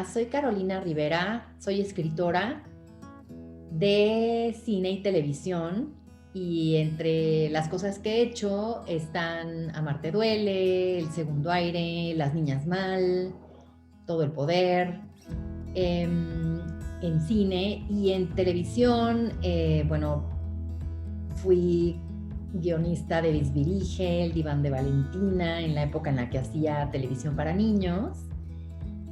soy Carolina Rivera, soy escritora de cine y televisión y entre las cosas que he hecho están Amarte duele, El segundo aire, Las niñas mal, Todo el poder, en cine y en televisión, bueno, fui guionista de Bisbirige, El diván de Valentina, en la época en la que hacía televisión para niños.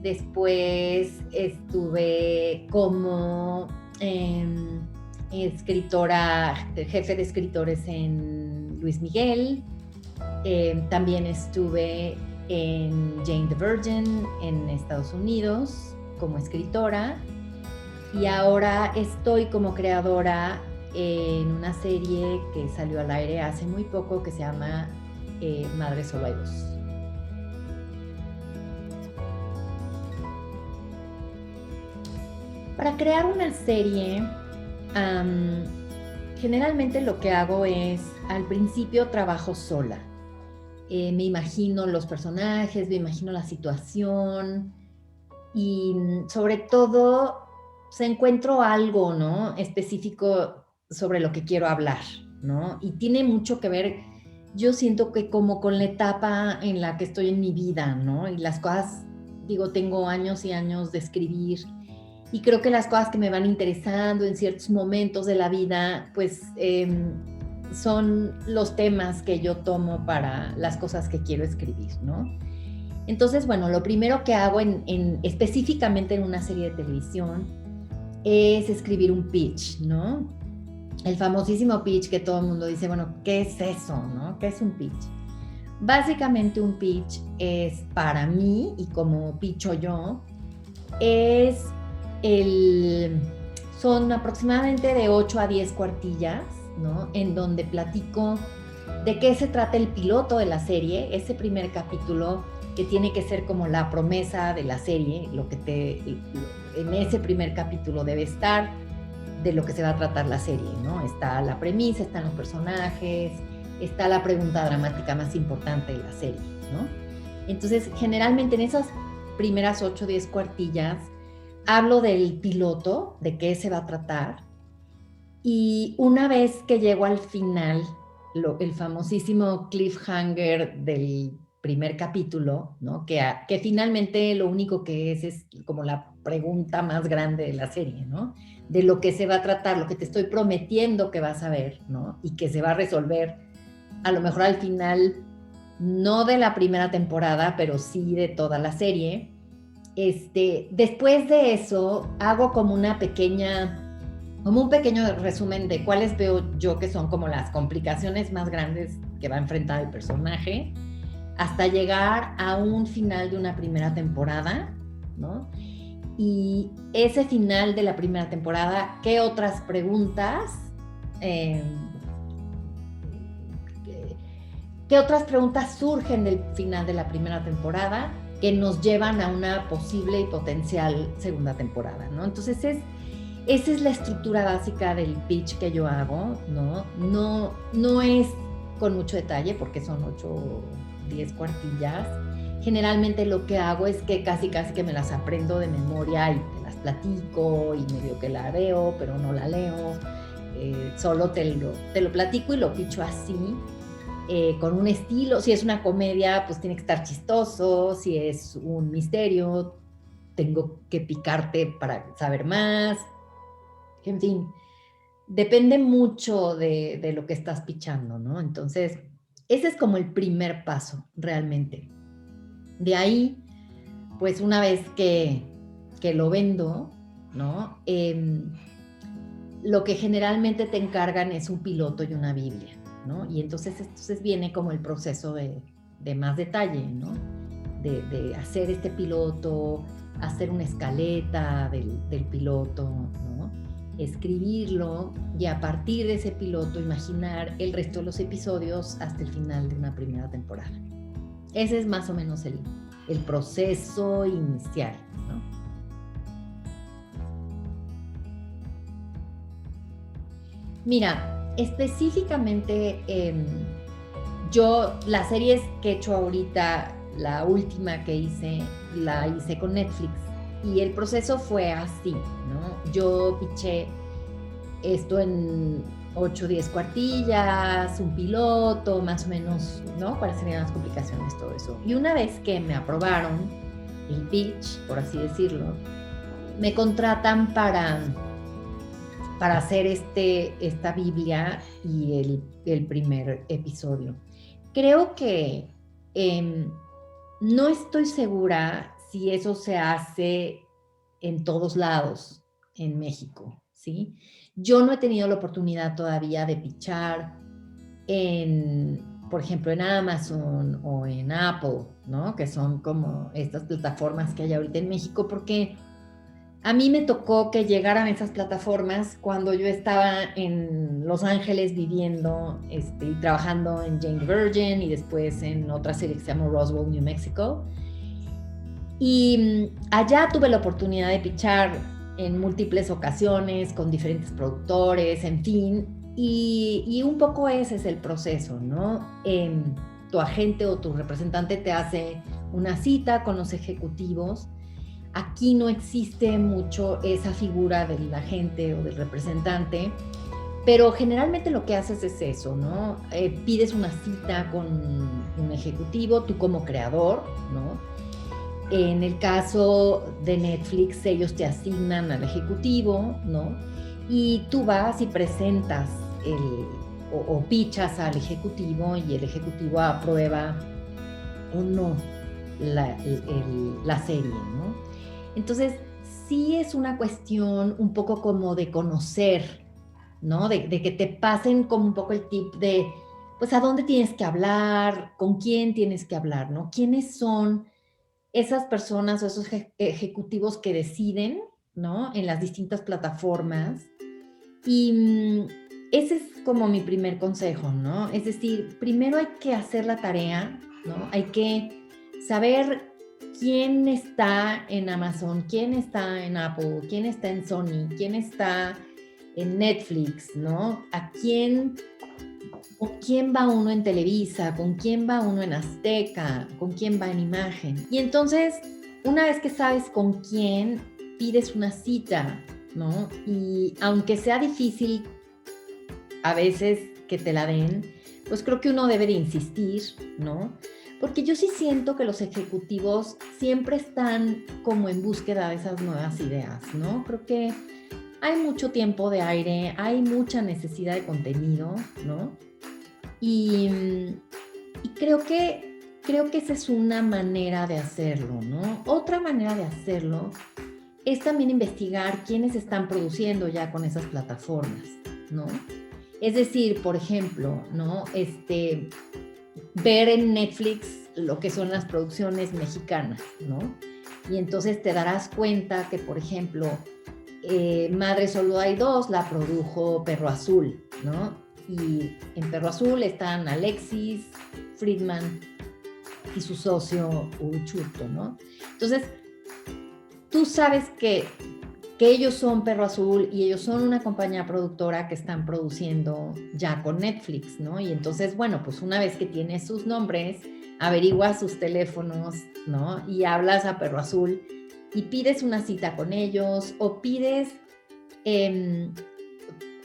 Después estuve como escritora, jefe de escritores en Luis Miguel. También estuve en Jane the Virgin en Estados Unidos como escritora. Y ahora estoy como creadora en una serie que salió al aire hace muy poco que se llama Madre Solo hay dos. Para crear una serie, generalmente lo que hago es, al principio trabajo sola. Me imagino los personajes, me imagino la situación y sobre todo se encuentro algo, ¿no?, específico sobre lo que quiero hablar, ¿no? Y tiene mucho que ver, yo siento que como con la etapa en la que estoy en mi vida, ¿no? Y las cosas, digo, tengo años y años de escribir y creo que las cosas que me van interesando en ciertos momentos de la vida, pues son los temas que yo tomo para las cosas que quiero escribir, ¿no? Entonces, bueno, lo primero que hago específicamente en una serie de televisión es escribir un pitch, ¿no? El famosísimo pitch que todo el mundo dice, bueno, ¿qué es eso, no? ¿Qué es un pitch? Básicamente un pitch es para mí, y como pitcho yo, son aproximadamente de 8 a 10 cuartillas, ¿no?, en donde platico de qué se trata el piloto de la serie, ese primer capítulo que tiene que ser como la promesa de la serie, en ese primer capítulo debe estar de lo que se va a tratar la serie, ¿no? Está la premisa, están los personajes, está la pregunta dramática más importante de la serie, ¿no? Entonces, generalmente en esas primeras 8 o 10 cuartillas hablo del piloto, de qué se va a tratar, y una vez que llego al final, el famosísimo cliffhanger del primer capítulo, ¿no?, que finalmente lo único que es como la pregunta más grande de la serie, ¿no?, de lo que se va a tratar, lo que te estoy prometiendo que vas a ver, ¿no?, y que se va a resolver a lo mejor al final, no de la primera temporada, pero sí de toda la serie. Después de eso, hago como un pequeño resumen de cuáles veo yo que son como las complicaciones más grandes que va a enfrentar el personaje, hasta llegar a un final de una primera temporada, ¿no? Y ese final de la primera temporada, ¿qué otras preguntas? ¿Qué otras preguntas surgen del final de la primera temporada que nos llevan a una posible y potencial segunda temporada, ¿no? Entonces esa es la estructura básica del pitch que yo hago, ¿no? No es con mucho detalle porque son 8 o 10 cuartillas. Generalmente lo que hago es que casi que me las aprendo de memoria y te las platico y medio que la veo, pero no la leo. Solo te lo platico y lo pitcho así. Con un estilo, si es una comedia, pues tiene que estar chistoso, si es un misterio, tengo que picarte para saber más, en fin, depende mucho de lo que estás pitchando, ¿no? Entonces, ese es como el primer paso, realmente. De ahí, pues una vez que lo vendo, ¿no? Lo que generalmente te encargan es un piloto y una Biblia, ¿no? Y entonces viene como el proceso de más detalle, ¿no? De hacer este piloto, hacer una escaleta del piloto, ¿no? Escribirlo y a partir de ese piloto imaginar el resto de los episodios hasta el final de una primera temporada. Ese es más o menos el proceso inicial, ¿no? Mira, específicamente yo las series que he hecho ahorita, la última que hice, la hice con Netflix. Y el proceso fue así, ¿no? Yo piché esto en 8 o 10 cuartillas, un piloto, más o menos, ¿no? ¿Cuáles serían las complicaciones? Todo eso. Y una vez que me aprobaron el pitch, por así decirlo, me contratan para hacer esta Biblia y el primer episodio. Creo que no estoy segura si eso se hace en todos lados en México, ¿sí? Yo no he tenido la oportunidad todavía de pitchar por ejemplo, en Amazon o en Apple, ¿no? Que son como estas plataformas que hay ahorita en México, porque a mí me tocó que llegaran esas plataformas cuando yo estaba en Los Ángeles viviendo y trabajando en Jane Virgin y después en otra serie que se llama Roswell, New Mexico. Y allá tuve la oportunidad de pitchar en múltiples ocasiones con diferentes productores, en fin, y un poco ese es el proceso, ¿no? Tu agente o tu representante te hace una cita con los ejecutivos. Aquí no existe mucho esa figura del agente o del representante, pero generalmente lo que haces es eso, ¿no? Pides una cita con un ejecutivo, tú como creador, ¿no? En el caso de Netflix, ellos te asignan al ejecutivo, ¿no? Y tú vas y presentas o pichas al ejecutivo y el ejecutivo aprueba o no la serie, ¿no? Entonces, sí es una cuestión un poco como de conocer, ¿no? De que te pasen como un poco el tip de, pues, a dónde tienes que hablar, con quién tienes que hablar, ¿no? ¿Quiénes son esas personas o esos ejecutivos que deciden, ¿no? En las distintas plataformas? Y ese es como mi primer consejo, ¿no? Es decir, primero hay que hacer la tarea, ¿no? Hay que saber quién está en Amazon, quién está en Apple, quién está en Sony, quién está en Netflix, ¿no? ¿Con quién va uno en Televisa? ¿Con quién va uno en Azteca? ¿Con quién va en Imagen? Y entonces, una vez que sabes con quién, pides una cita, ¿no? Y aunque sea difícil a veces que te la den, pues creo que uno debe de insistir, ¿no? Porque yo sí siento que los ejecutivos siempre están como en búsqueda de esas nuevas ideas, ¿no? Creo que hay mucho tiempo de aire, hay mucha necesidad de contenido, ¿no? Y creo que esa es una manera de hacerlo, ¿no? Otra manera de hacerlo es también investigar quiénes están produciendo ya con esas plataformas, ¿no? Es decir, por ejemplo, ¿no? Ver en Netflix lo que son las producciones mexicanas, ¿no? Y entonces te darás cuenta que, por ejemplo, Madre Solo Hay Dos la produjo Perro Azul, ¿no? Y en Perro Azul están Alexis Friedman y su socio Uchuto, ¿no? Entonces, tú sabes que ellos son Perro Azul y ellos son una compañía productora que están produciendo ya con Netflix, ¿no? Y entonces, bueno, pues una vez que tienes sus nombres, averiguas sus teléfonos, ¿no? Y hablas a Perro Azul y pides una cita con ellos o pides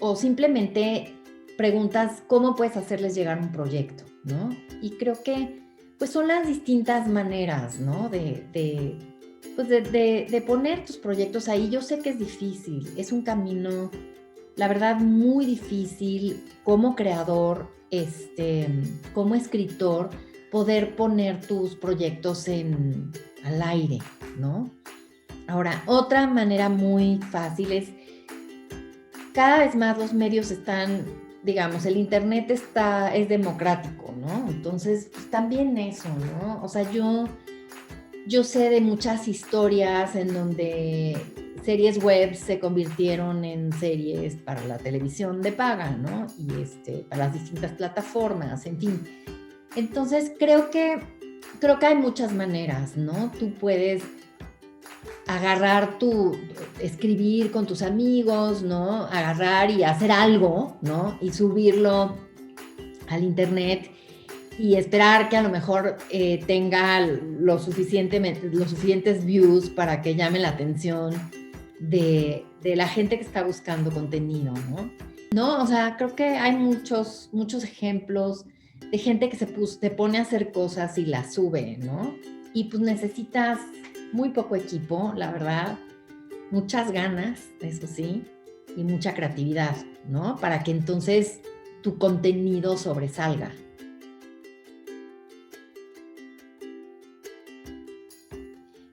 o simplemente preguntas cómo puedes hacerles llegar un proyecto, ¿no? Y creo que pues son las distintas maneras, ¿no? De poner tus proyectos ahí. Yo sé que es difícil, es un camino, la verdad, muy difícil como creador, como escritor, poder poner tus proyectos al aire, ¿no? Ahora, otra manera muy fácil es, cada vez más los medios están, digamos, el internet es democrático, ¿no? Entonces, pues, también eso, ¿no? O sea, yo sé de muchas historias en donde series web se convirtieron en series para la televisión de paga, ¿no? Y para las distintas plataformas, en fin. Entonces, creo que hay muchas maneras, ¿no? Tú puedes escribir con tus amigos, ¿no? Agarrar y hacer algo, ¿no? Y subirlo al internet. y esperar que a lo mejor tenga los suficientes views para que llame la atención de la gente que está buscando contenido, ¿no? No, o sea, creo que hay muchos ejemplos de gente que se pone a hacer cosas y las sube, ¿no? Y pues necesitas muy poco equipo, la verdad, muchas ganas, eso sí, y mucha creatividad, ¿no? Para que entonces tu contenido sobresalga.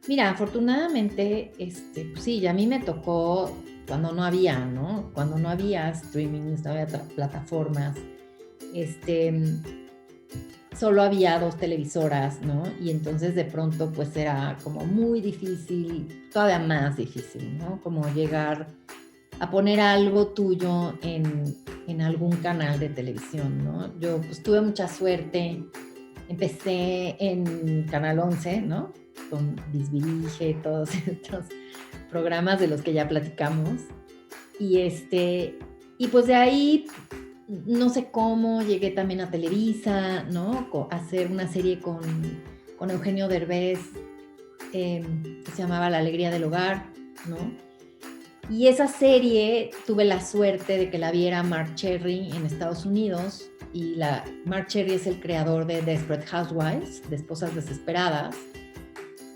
Mira, afortunadamente, pues sí, a mí me tocó cuando no había, ¿no? Cuando no había streaming, no había plataformas, solo había 2 televisoras, ¿no? Y entonces de pronto pues era como muy difícil, todavía más difícil, ¿no? Como llegar a poner algo tuyo en algún canal de televisión, ¿no? Yo pues tuve mucha suerte, empecé en Canal 11, ¿no? Con Bisbirige, todos estos programas de los que ya platicamos. Y pues de ahí, no sé cómo, llegué también a Televisa, ¿no? A hacer una serie con Eugenio Derbez, que se llamaba La Alegría del Hogar, ¿no? Y esa serie tuve la suerte de que la viera Mark Cherry en Estados Unidos, y Mark Cherry es el creador de Desperate Housewives, de Esposas Desesperadas.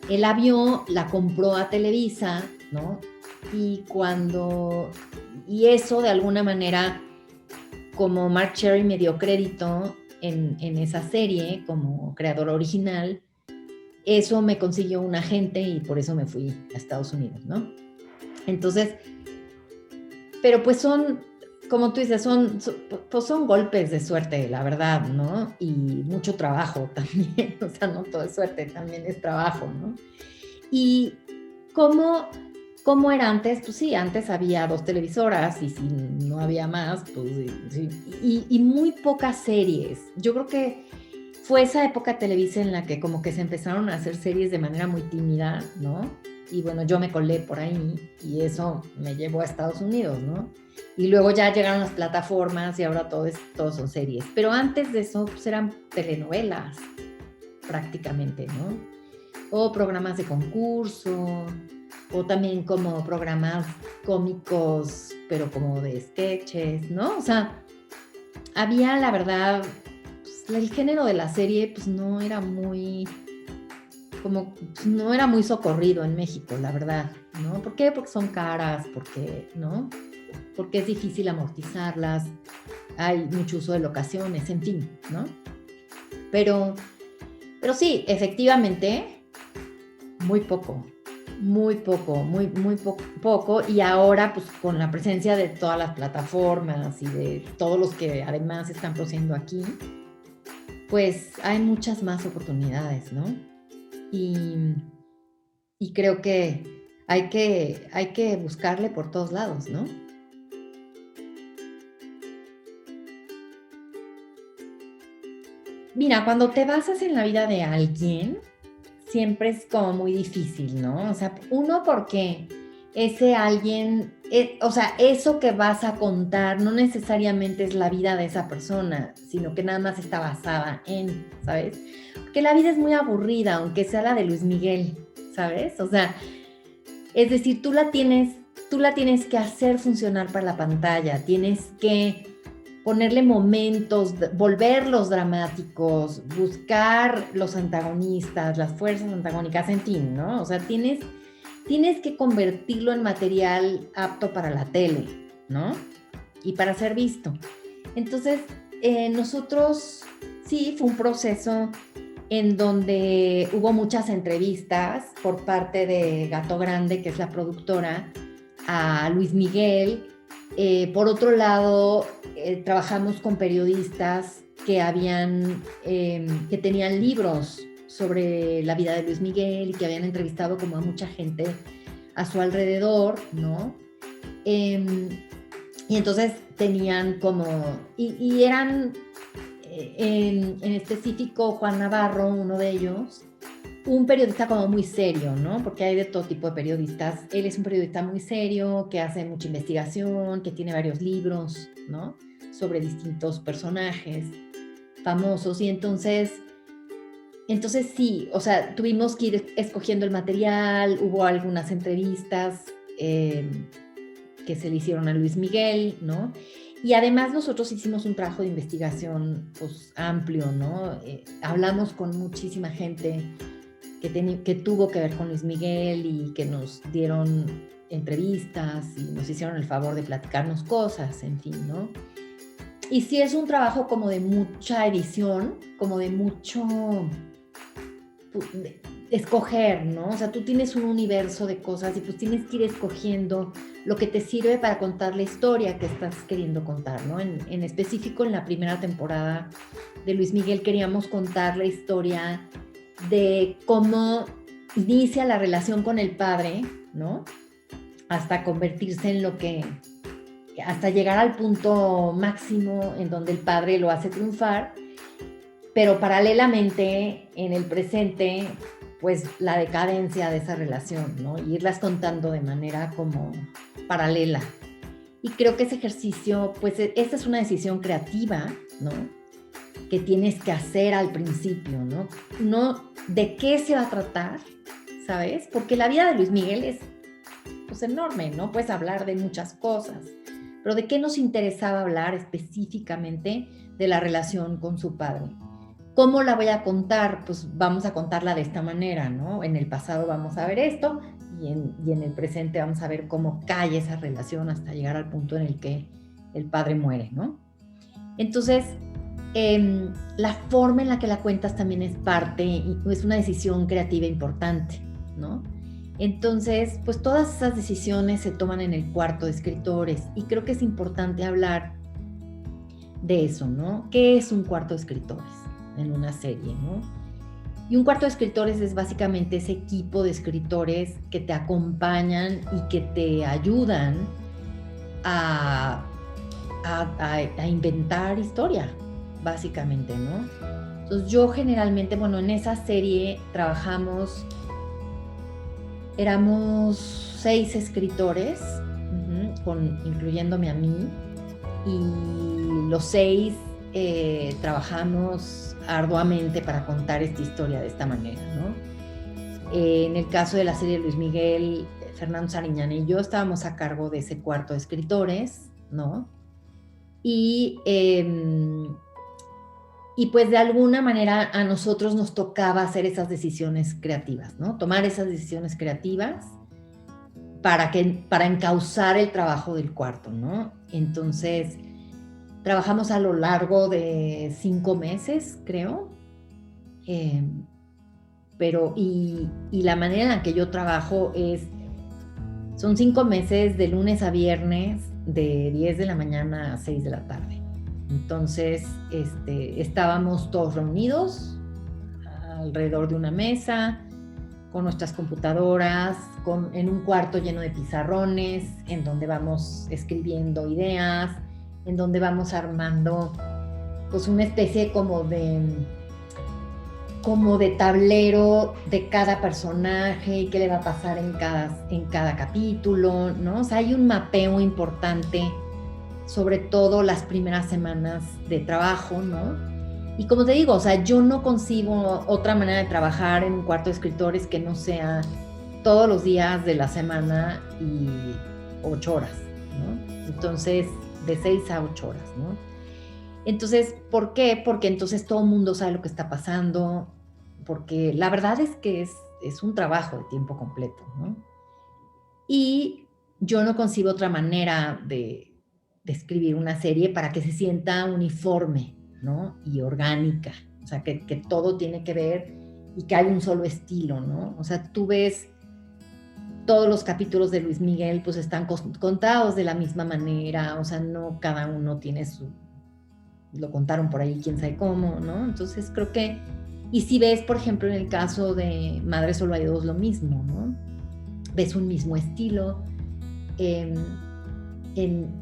Él la vio, la compró a Televisa, ¿no? Y eso de alguna manera, como Mark Cherry me dio crédito en esa serie como creador original, eso me consiguió un agente y por eso me fui a Estados Unidos, ¿no? Entonces, pero pues como tú dices, pues son golpes de suerte, la verdad, ¿no? Y mucho trabajo también, o sea, no todo es suerte, también es trabajo, ¿no? Y ¿cómo era antes? Pues sí, antes había 2 televisoras y si no había más, pues sí. Y muy pocas series. Yo creo que fue esa época Televisa en la que como que se empezaron a hacer series de manera muy tímida, ¿no? Y bueno, yo me colé por ahí y eso me llevó a Estados Unidos, ¿no? Y luego ya llegaron las plataformas y ahora todos son series. Pero antes de eso, pues eran telenovelas prácticamente, ¿no? O programas de concurso, o también como programas cómicos, pero como de sketches, ¿no? O sea, había, la verdad, pues, el género de la serie, pues no era muy, no era muy socorrido en México, la verdad, ¿no? ¿Por qué? Porque son caras, porque, ¿no? Porque es difícil amortizarlas, hay mucho uso de locaciones, en fin, ¿no? Pero sí, efectivamente, muy poco, poco, y ahora pues con la presencia de todas las plataformas y de todos los que además están produciendo aquí, pues hay muchas más oportunidades, ¿no? Y creo que hay que buscarle por todos lados, ¿no? Mira, cuando te basas en la vida de alguien, siempre es como muy difícil, ¿no? O sea, uno, porque ese alguien, o sea, eso que vas a contar no necesariamente es la vida de esa persona, sino que nada más está basada en, ¿sabes? Porque la vida es muy aburrida, aunque sea la de Luis Miguel, ¿sabes? O sea, es decir, tú la tienes que hacer funcionar para la pantalla, tienes que ponerle momentos, volverlos dramáticos, buscar los antagonistas, las fuerzas antagónicas, en fin, ¿no? O sea, tienes que convertirlo en material apto para la tele, ¿no? Y para ser visto. Entonces, nosotros, sí, fue un proceso en donde hubo muchas entrevistas por parte de Gato Grande, que es la productora, a Luis Miguel. Por otro lado, trabajamos con periodistas que tenían libros sobre la vida de Luis Miguel y que habían entrevistado como a mucha gente a su alrededor, ¿no? Y entonces tenían como, y eran en específico Juan Navarro, uno de ellos, un periodista como muy serio, ¿no? Porque hay de todo tipo de periodistas. Él es un periodista muy serio, que hace mucha investigación, que tiene varios libros, ¿no? Sobre distintos personajes. famosos, y entonces sí, o sea, tuvimos que ir escogiendo el material, hubo algunas entrevistas que se le hicieron a Luis Miguel, ¿no? Y además nosotros hicimos un trabajo de investigación, pues, amplio, ¿no? Hablamos con muchísima gente que tuvo que ver con Luis Miguel y que nos dieron entrevistas y nos hicieron el favor de platicarnos cosas, en fin, ¿no? Y sí es un trabajo como de mucha edición, como de mucho escoger, ¿no? O sea, tú tienes un universo de cosas y pues tienes que ir escogiendo lo que te sirve para contar la historia que estás queriendo contar, ¿no? En específico, en la primera temporada de Luis Miguel queríamos contar la historia de cómo inicia la relación con el padre, ¿no? Hasta convertirse en hasta llegar al punto máximo en donde el padre lo hace triunfar, pero paralelamente en el presente, pues la decadencia de esa relación, ¿no? Y irlas contando de manera como paralela. Y creo que ese ejercicio, pues esta es una decisión creativa, ¿no? Que tienes que hacer al principio, ¿no? No de qué se va a tratar, ¿sabes? Porque la vida de Luis Miguel es, pues, enorme, ¿no? Puedes hablar de muchas cosas, pero ¿de qué nos interesaba hablar específicamente? De la relación con su padre. ¿Cómo la voy a contar? Pues vamos a contarla de esta manera, ¿no? En el pasado vamos a ver esto y en el presente vamos a ver cómo cae esa relación hasta llegar al punto en el que el padre muere, ¿no? Entonces, la forma en la que la cuentas también es parte y es una decisión creativa importante, ¿no? Entonces, pues todas esas decisiones se toman en el cuarto de escritores y creo que es importante hablar de eso, ¿no? ¿Qué es un cuarto de escritores en una serie, ¿no? Y un cuarto de escritores es básicamente ese equipo de escritores que te acompañan y que te ayudan a inventar historia, básicamente, ¿no? Entonces yo generalmente, bueno, en esa serie éramos 6 escritores, incluyéndome a mí, y los 6 trabajamos arduamente para contar esta historia de esta manera, ¿no? En el caso de la serie de Luis Miguel, Fernando Sariñana y yo estábamos a cargo de ese cuarto de escritores, ¿no? Y pues de alguna manera a nosotros nos tocaba hacer esas decisiones creativas, ¿no? Tomar esas decisiones creativas para encauzar el trabajo del cuarto, ¿no? Entonces, trabajamos a lo largo de 5 meses, creo. Pero la manera en la que yo trabajo son 5 meses de lunes a viernes, de 10 de la mañana a 6 de la tarde. Entonces, estábamos todos reunidos alrededor de una mesa, con nuestras computadoras, en un cuarto lleno de pizarrones, en donde vamos escribiendo ideas, en donde vamos armando, pues, una especie como de tablero de cada personaje y qué le va a pasar en cada capítulo, ¿no? O sea, hay un mapeo importante, sobre todo las primeras semanas de trabajo, ¿no? Y como te digo, o sea, yo no concibo otra manera de trabajar en un cuarto de escritores que no sea todos los días de la semana y 8 horas, ¿no? Entonces, de 6 a 8 horas, ¿no? Entonces, ¿por qué? Porque entonces todo el mundo sabe lo que está pasando, porque la verdad es que es un trabajo de tiempo completo, ¿no? Y yo no concibo otra manera de escribir una serie para que se sienta uniforme, ¿no? Y orgánica, o sea, que todo tiene que ver y que hay un solo estilo, ¿no? O sea, tú ves todos los capítulos de Luis Miguel, pues están contados de la misma manera, o sea, no cada uno tiene lo contaron por ahí quién sabe cómo, ¿no? Entonces creo que, y si ves, por ejemplo, en el caso de Madre Solo hay dos, lo mismo, ¿no? Ves un mismo estilo,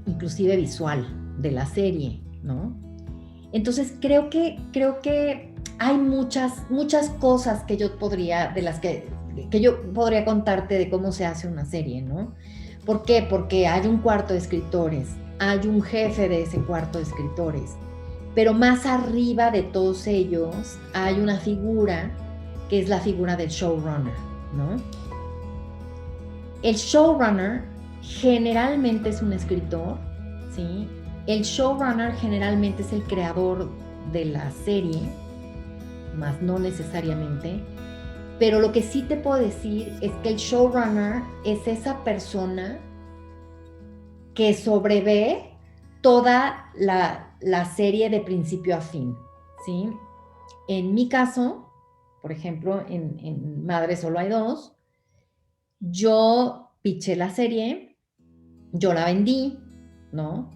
inclusive visual de la serie, ¿no? Entonces creo que hay muchas cosas que yo podría contarte de cómo se hace una serie, ¿no? ¿Por qué? Porque hay un cuarto de escritores, hay un jefe de ese cuarto de escritores, Pero más arriba de todos ellos hay una figura que es la figura del showrunner, ¿no? El showrunner generalmente es un escritor, ¿sí? El showrunner generalmente es el creador de la serie, más no necesariamente, pero lo que sí te puedo decir es que el showrunner es esa persona que sobrevé toda la serie de principio a fin, ¿sí? En mi caso, por ejemplo, en Madre Solo Hay Dos, yo pitché la serie, yo la vendí, ¿no?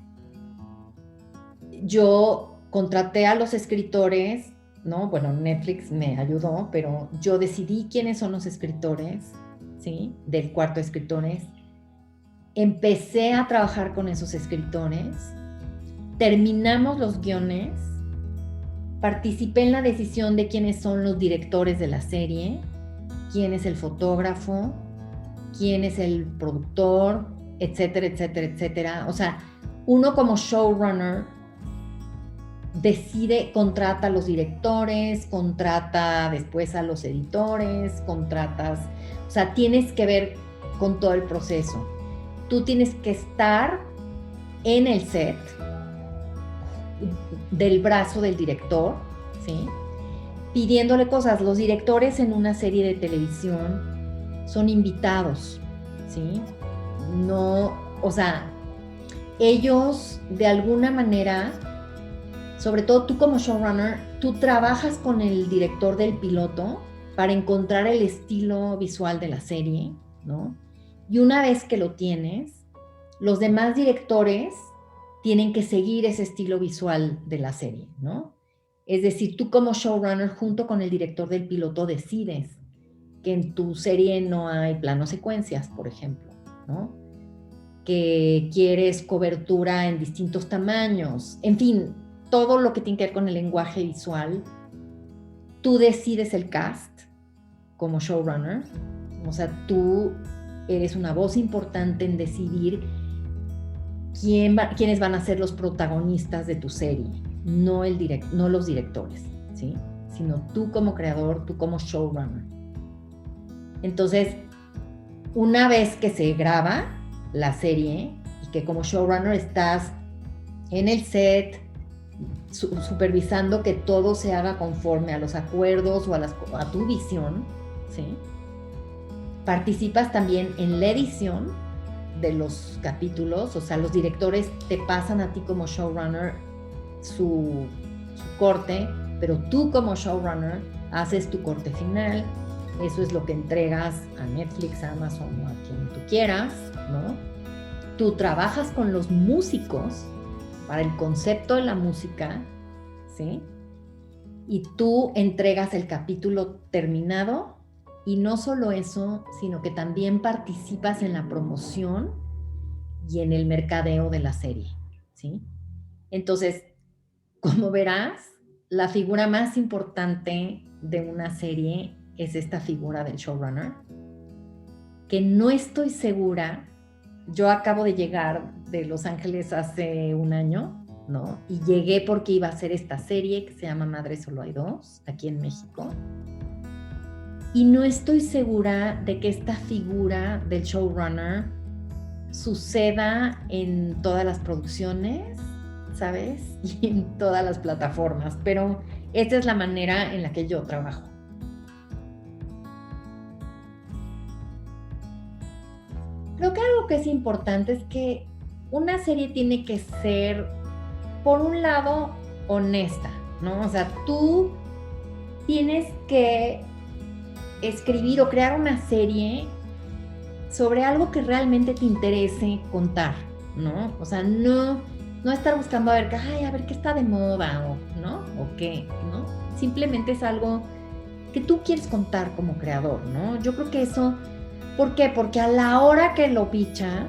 Yo contraté a los escritores, ¿no? Bueno, Netflix me ayudó, pero yo decidí quiénes son los escritores, ¿sí? Del cuarto de escritores. Empecé a trabajar con esos escritores, terminamos los guiones, participé en la decisión de quiénes son los directores de la serie, quién es el fotógrafo, quién es el productor, etcétera, etcétera, etcétera. O sea, uno como showrunner decide, contrata a los directores, contrata después a los editores, contratas, o sea, tienes que ver con todo el proceso. Tú tienes que estar en el set del brazo del director, ¿sí? Pidiéndole cosas. Los directores en una serie de televisión son invitados, ¿sí? No, o sea, ellos de alguna manera, sobre todo tú como showrunner, tú trabajas con el director del piloto para encontrar el estilo visual de la serie, ¿no? Y una vez que lo tienes, los demás directores tienen que seguir ese estilo visual de la serie, ¿no? Es decir, tú como showrunner junto con el director del piloto decides que en tu serie no hay planos secuencias, por ejemplo, ¿no? Que quieres cobertura en distintos tamaños, en fin, todo lo que tiene que ver con el lenguaje visual. Tú decides el cast como showrunner, o sea, tú eres una voz importante en decidir quiénes van a ser los protagonistas de tu serie, no los directores, ¿sí? Sino tú como creador, tú como showrunner. Entonces, una vez que se graba la serie y que como showrunner estás en el set supervisando que todo se haga conforme a los acuerdos o a tu visión, ¿sí? Participas también en la edición de los capítulos, o sea, los directores te pasan a ti como showrunner su corte, pero tú como showrunner haces tu corte final. Eso es lo que entregas a Netflix, a Amazon o a quien tú quieras, ¿no? Tú trabajas con los músicos para el concepto de la música, ¿sí? Y tú entregas el capítulo terminado, y no solo eso, sino que también participas en la promoción y en el mercadeo de la serie, ¿sí? Entonces, como verás, la figura más importante de una serie es esta figura del showrunner, que no estoy segura. Yo acabo de llegar de Los Ángeles hace un año, ¿no? Y llegué porque iba a hacer esta serie que se llama Madre Solo Hay Dos, aquí en México. Y no estoy segura de que esta figura del showrunner suceda en todas las producciones, ¿sabes? Y en todas las plataformas, pero esta es la manera en la que yo trabajo. Creo que algo que es importante es que una serie tiene que ser, por un lado, honesta, ¿no? O sea, tú tienes que escribir o crear una serie sobre algo que realmente te interese contar, ¿no? O sea, no estar buscando a ver qué está de moda, o, ¿no? O qué, ¿no? Simplemente es algo que tú quieres contar como creador, ¿no? Yo creo que eso, ¿por qué? Porque a la hora que lo pichas,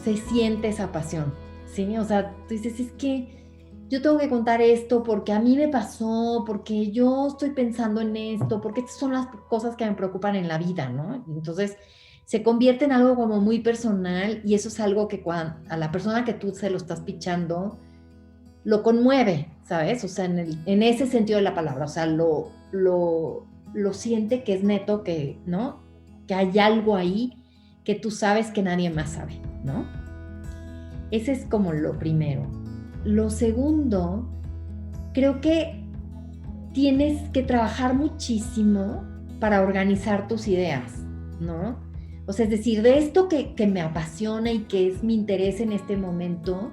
se siente esa pasión, ¿sí? O sea, tú dices, es que yo tengo que contar esto porque a mí me pasó, porque yo estoy pensando en esto, porque estas son las cosas que me preocupan en la vida, ¿no? Entonces, se convierte en algo como muy personal, y eso es algo que a la persona que tú se lo estás pichando, lo conmueve, ¿sabes? O sea, en ese sentido de la palabra, o sea, lo siente que es neto, que, ¿no? Que hay algo ahí que tú sabes que nadie más sabe, ¿no? Ese es como lo primero. Lo segundo, creo que tienes que trabajar muchísimo para organizar tus ideas, ¿no? O sea, es decir, de esto que me apasiona y que es mi interés en este momento,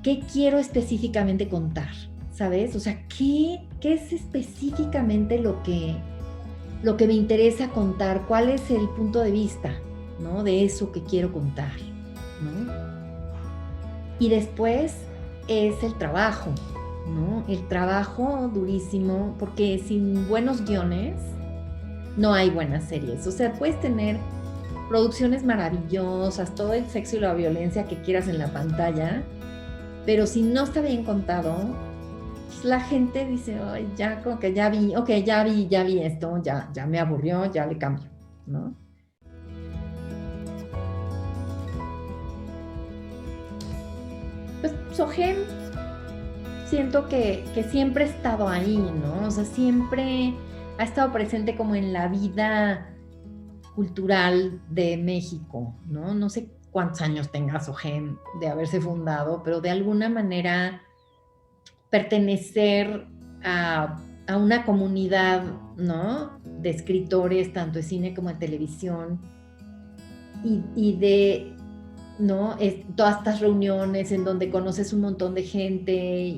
¿qué quiero específicamente contar? ¿Sabes? O sea, ¿qué es específicamente lo que me interesa contar? ¿Cuál es el punto de vista, ¿no? De eso que quiero contar, ¿no? Y después es el trabajo, ¿no? El trabajo durísimo, porque sin buenos guiones no hay buenas series. O sea, puedes tener producciones maravillosas, todo el sexo y la violencia que quieras en la pantalla, pero si no está bien contado, pues la gente dice, ay, ya como que ya vi, ok, ya vi esto, ya me aburrió, ya le cambio, ¿no? Pues Sogem siento que siempre ha estado ahí, ¿no? O sea, siempre ha estado presente como en la vida cultural de México, ¿no? No sé cuántos años tenga Sogem de haberse fundado, pero de alguna manera pertenecer a una comunidad, ¿no? De escritores, tanto de cine como de televisión, y de, ¿no? Todas estas reuniones en donde conoces un montón de gente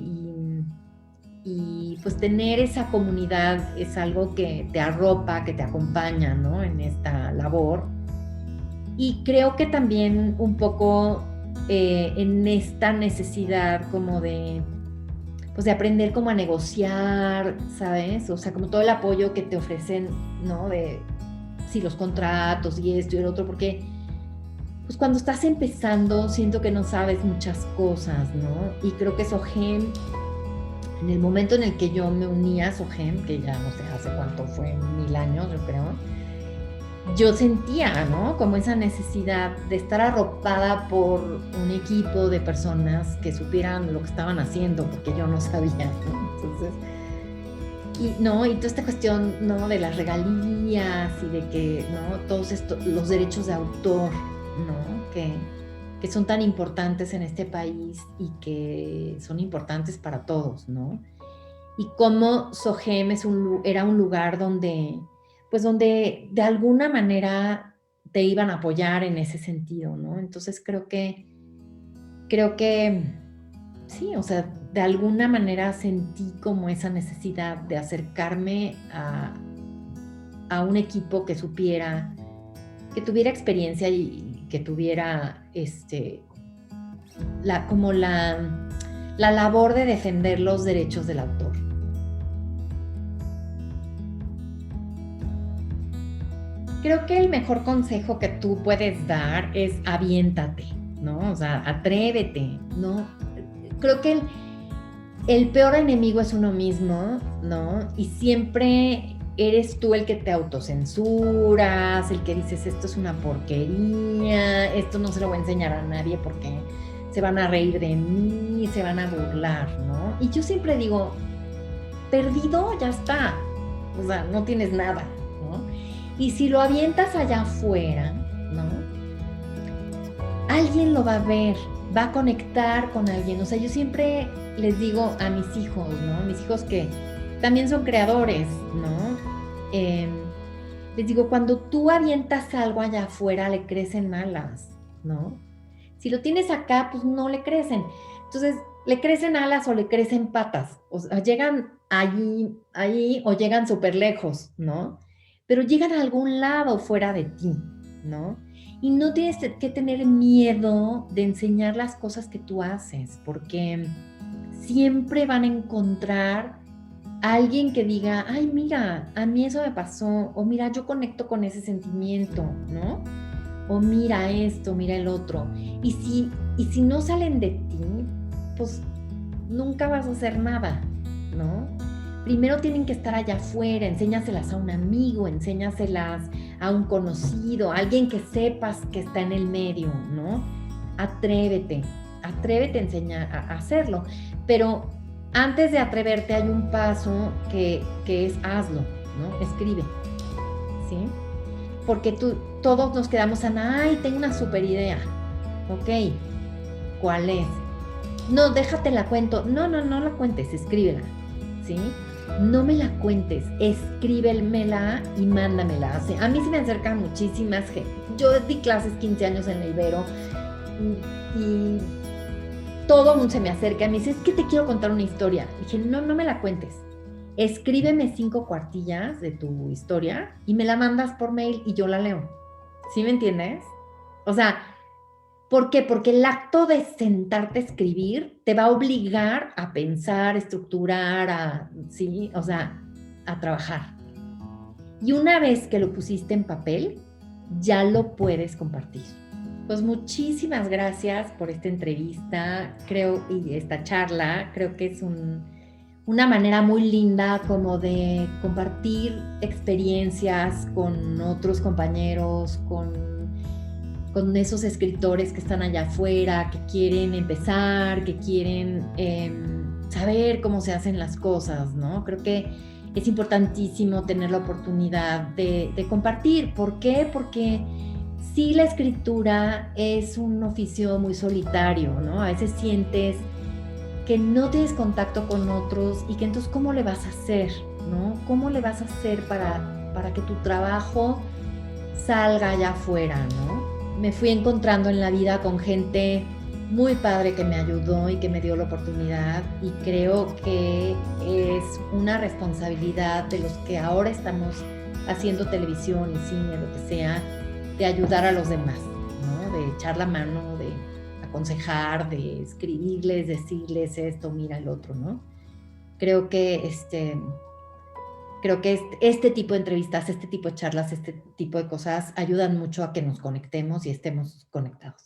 y pues tener esa comunidad es algo que te arropa, que te acompaña, ¿no? En esta labor. Y creo que también un poco en esta necesidad como de, pues de aprender como a negociar, ¿sabes? O sea, como todo el apoyo que te ofrecen, ¿no? De sí, los contratos y esto y el otro, porque pues cuando estás empezando siento que no sabes muchas cosas, ¿no? Y creo que Sogem, en el momento en el que yo me uní a Sogem, que ya no sé hace cuánto fue, 1000 años yo creo, yo sentía, ¿no? Como esa necesidad de estar arropada por un equipo de personas que supieran lo que estaban haciendo, porque yo no sabía, ¿no? Entonces, y toda esta cuestión, ¿no? De las regalías y de que, ¿no? Todos estos, los derechos de autor, ¿no? Que son tan importantes en este país y que son importantes para todos, ¿no? Y cómo Sogem era un lugar donde, pues donde de alguna manera te iban a apoyar en ese sentido, ¿no? Entonces creo que sí, o sea, de alguna manera sentí como esa necesidad de acercarme a un equipo que supiera, que tuviera experiencia y que tuviera como la labor de defender los derechos del autor. Creo que el mejor consejo que tú puedes dar es aviéntate, ¿no? O sea, atrévete, ¿no? Creo que el peor enemigo es uno mismo, ¿no? Y siempre eres tú el que te autocensuras, el que dices, esto es una porquería, esto no se lo voy a enseñar a nadie porque se van a reír de mí, se van a burlar, ¿no? Y yo siempre digo, perdido ya está, o sea, no tienes nada, ¿no? Y si lo avientas allá afuera, ¿no? Alguien lo va a ver, va a conectar con alguien. O sea, yo siempre les digo a mis hijos, ¿no? Mis hijos que también son creadores, ¿no? Les digo, cuando tú avientas algo allá afuera, le crecen alas, ¿no? Si lo tienes acá, pues no le crecen. Entonces, le crecen alas o le crecen patas. O sea, llegan allí o llegan súper lejos, ¿no? Pero llegan a algún lado fuera de ti, ¿no? Y no tienes que tener miedo de enseñar las cosas que tú haces, porque siempre van a encontrar a alguien que diga, ay, mira, a mí eso me pasó, o mira, yo conecto con ese sentimiento, ¿no? O mira esto, mira el otro. Y si no salen de ti, pues nunca vas a hacer nada, ¿no? Primero tienen que estar allá afuera, enséñaselas a un amigo, enséñaselas a un conocido, a alguien que sepas que está en el medio, ¿no? Atrévete. atrévete a enseñar a hacerlo. Pero antes de atreverte hay un paso que es hazlo, ¿no? Escribe, ¿sí? Porque todos nos quedamos en, ay, tengo una super idea. Ok, ¿cuál es? No, déjate la cuento. No, no, no la cuentes, escríbela, ¿sí? No me la cuentes, escríbemela y mándamela. ¿Sí? A mí se me acercan muchísimas gente. Yo di clases 15 años en la Ibero y todo el mundo se me acerca y me dice, es que te quiero contar una historia. Dije, no, no me la cuentes. Escríbeme 5 cuartillas de tu historia y me la mandas por mail y yo la leo. ¿Sí me entiendes? O sea, ¿por qué? Porque el acto de sentarte a escribir te va a obligar a pensar, estructurar, ¿sí? O sea, a trabajar. Y una vez que lo pusiste en papel, ya lo puedes compartir. Pues muchísimas gracias por esta entrevista, creo, y esta charla. Creo que es una manera muy linda como de compartir experiencias con otros compañeros, con esos escritores que están allá afuera, que quieren empezar, que quieren saber cómo se hacen las cosas, ¿no? Creo que es importantísimo tener la oportunidad de compartir. ¿Por qué? Porque sí, la escritura es un oficio muy solitario, ¿no? A veces sientes que no tienes contacto con otros y que entonces, ¿cómo le vas a hacer, ¿no? ¿Cómo le vas a hacer para que tu trabajo salga allá afuera, ¿no? Me fui encontrando en la vida con gente muy padre que me ayudó y que me dio la oportunidad, y creo que es una responsabilidad de los que ahora estamos haciendo televisión y cine, lo que sea, de ayudar a los demás, ¿no? De echar la mano, de aconsejar, de escribirles, decirles esto, mira el otro, ¿no? Creo que este tipo de entrevistas, este tipo de charlas, este tipo de cosas ayudan mucho a que nos conectemos y estemos conectados.